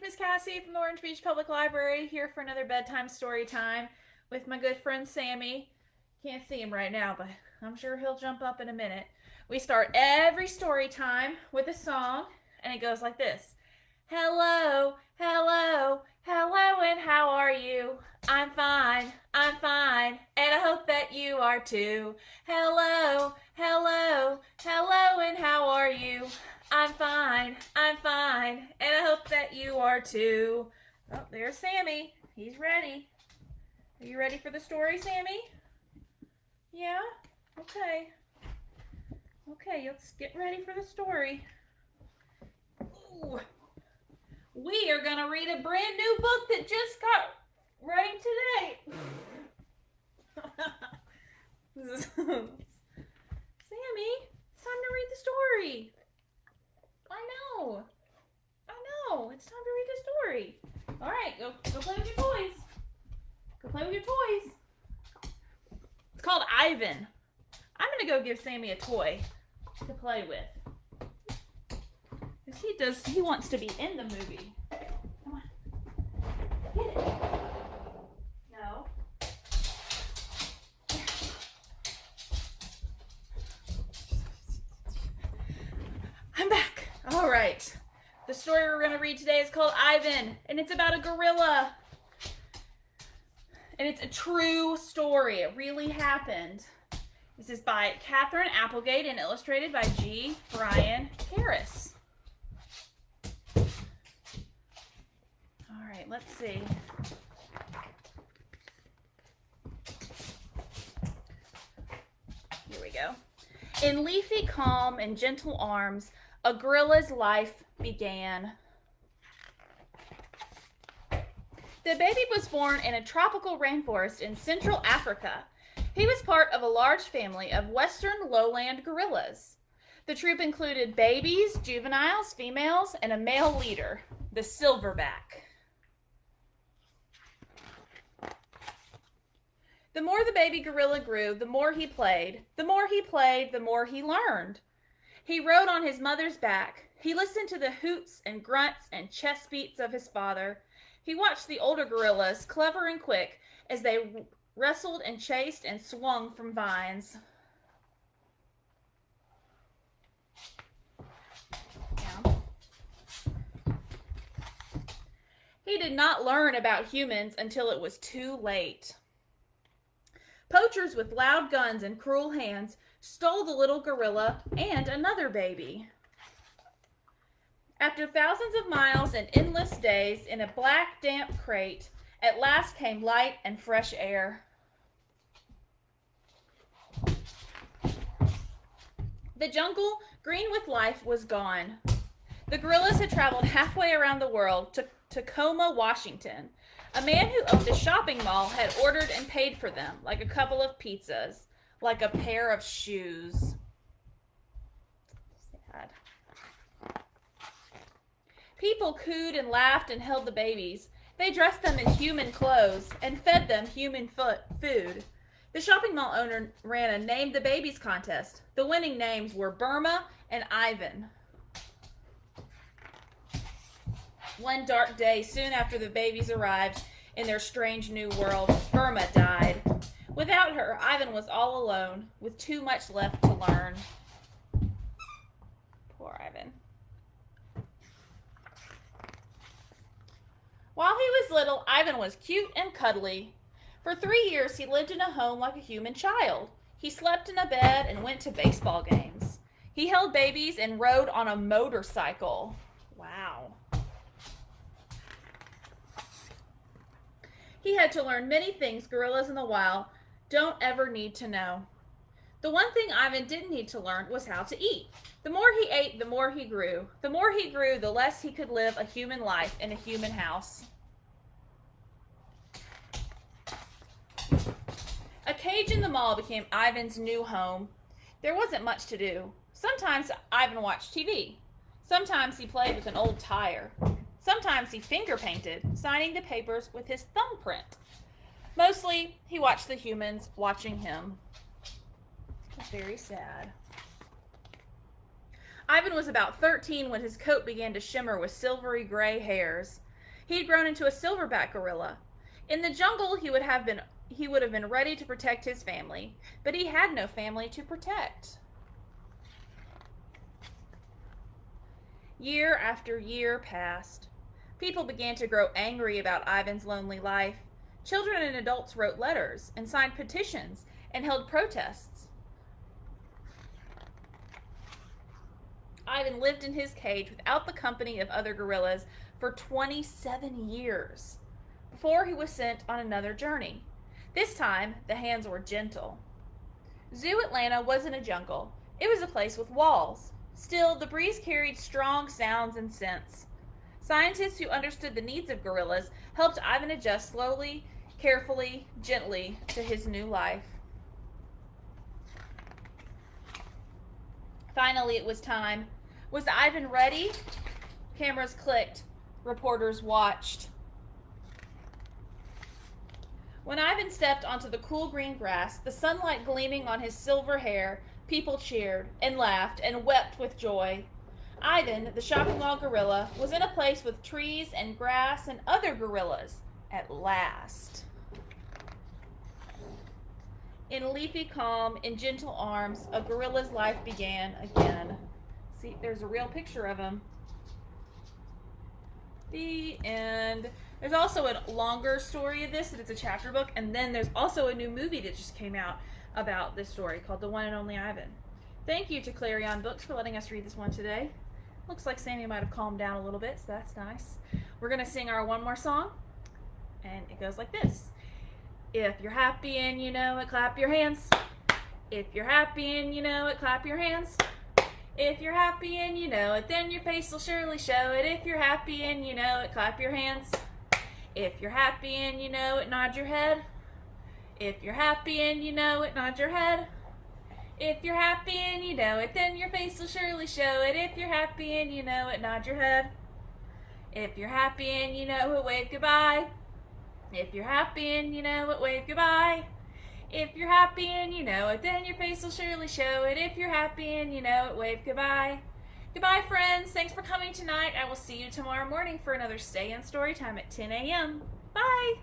Miss Cassie from the Orange Beach Public Library, here for another bedtime story time with my good friend Sammy. Can't see him right now, but I'm sure he'll jump up in a minute. We start every story time with a song, and it goes like this. Hello, hello, hello, and how are you? I'm fine, and I hope that you are too. Hello, hello, hello, and how are you? I'm fine, and I hope that you are too. Oh, there's Sammy. He's ready. Are you ready for the story, Sammy? Yeah? Okay. Okay, let's get ready for the story. Ooh. We are going to read a brand new book that just got writing today. Sammy, it's time to read the story. I know. It's time to read the story. All right, go play with your toys. Go play with your toys. It's called Ivan. I'm going to go give Sammy a toy to play with. Because he wants to be in the movie. Come on. Get it. No. I'm back. All right. The story we're going to read today is called Ivan, and it's about a gorilla. And it's a true story. It really happened. This is by Catherine Applegate and illustrated by G. Brian Harris. All right, let's see. Here we go. In leafy calm and gentle arms, a gorilla's life began. The baby was born in a tropical rainforest in Central Africa. He was part of a large family of western lowland gorillas. The troop included babies, juveniles, females, and a male leader, the silverback. The more the baby gorilla grew, the more he played. The more he played, the more he learned. He rode on his mother's back. He listened to the hoots and grunts and chest beats of his father. He watched the older gorillas, clever and quick, as they wrestled and chased and swung from vines. Yeah. He did not learn about humans until it was too late. Poachers with loud guns and cruel hands stole the little gorilla and another baby. After thousands of miles and endless days in a black, damp crate, at last came light and fresh air. The jungle, green with life, was gone. The gorillas had traveled halfway around the world to Tacoma, Washington. A man who owned a shopping mall had ordered and paid for them, like a couple of pizzas, like a pair of shoes. Sad. People cooed and laughed and held the babies. They dressed them in human clothes and fed them human food. The shopping mall owner ran a Name the Babies contest. The winning names were Burma and Ivan. One dark day, soon after the babies arrived in their strange new world, Burma died. Without her, Ivan was all alone, with too much left to learn. Poor Ivan. While he was little, Ivan was cute and cuddly. For 3 years, he lived in a home like a human child. He slept in a bed and went to baseball games. He held babies and rode on a motorcycle. Wow. He had to learn many things gorillas in the wild don't ever need to know. The one thing Ivan didn't need to learn was how to eat. The more he ate, the more he grew. The more he grew, the less he could live a human life in a human house. A cage in the mall became Ivan's new home. There wasn't much to do. Sometimes Ivan watched TV. Sometimes he played with an old tire. Sometimes he finger painted, signing the papers with his thumbprint. Mostly, he watched the humans watching him. Very sad. Ivan was about 13 when his coat began to shimmer with silvery gray hairs. He'd grown into a silverback gorilla. In the jungle, he would have been ready to protect his family, but he had no family to protect. Year after year passed. People began to grow angry about Ivan's lonely life. Children and adults wrote letters and signed petitions and held protests. Ivan lived in his cage without the company of other gorillas for 27 years before he was sent on another journey. This time, the hands were gentle. Zoo Atlanta wasn't a jungle. It was a place with walls. Still, the breeze carried strong sounds and scents. Scientists who understood the needs of gorillas helped Ivan adjust slowly, carefully, gently to his new life. Finally, it was time. Was Ivan ready? Cameras clicked. Reporters watched. When Ivan stepped onto the cool green grass, the sunlight gleaming on his silver hair, people cheered and laughed and wept with joy. Ivan, the shopping mall gorilla, was in a place with trees and grass and other gorillas. At last. In leafy calm, in gentle arms, a gorilla's life began again. See, there's a real picture of him. The end. There's also a longer story of this, and it's a chapter book, and then there's also a new movie that just came out about this story called The One and Only Ivan. Thank you to Clarion Books for letting us read this one today. Looks like Sammy might have calmed down a little bit, so that's nice. We're going to sing our one more song, and it goes like this. If you're happy and you know it, clap your hands. If you're happy and you know it, clap your hands. If you're happy and you know it, then your face will surely show it. If you're happy and you know it, clap your hands. If you're happy and you know it, nod your head. If you're happy and you know it, nod your head. If you're happy and you know it, then your face will surely show it. If you're happy and you know it, nod your head. If you're happy and you know it, wave goodbye. If you're happy and you know it, wave goodbye. If you're happy and you know it, then your face will surely show it. If you're happy and you know it, wave goodbye. Goodbye, friends. Thanks for coming tonight. I will see you tomorrow morning for another Stay in Storytime at 10 a.m. Bye.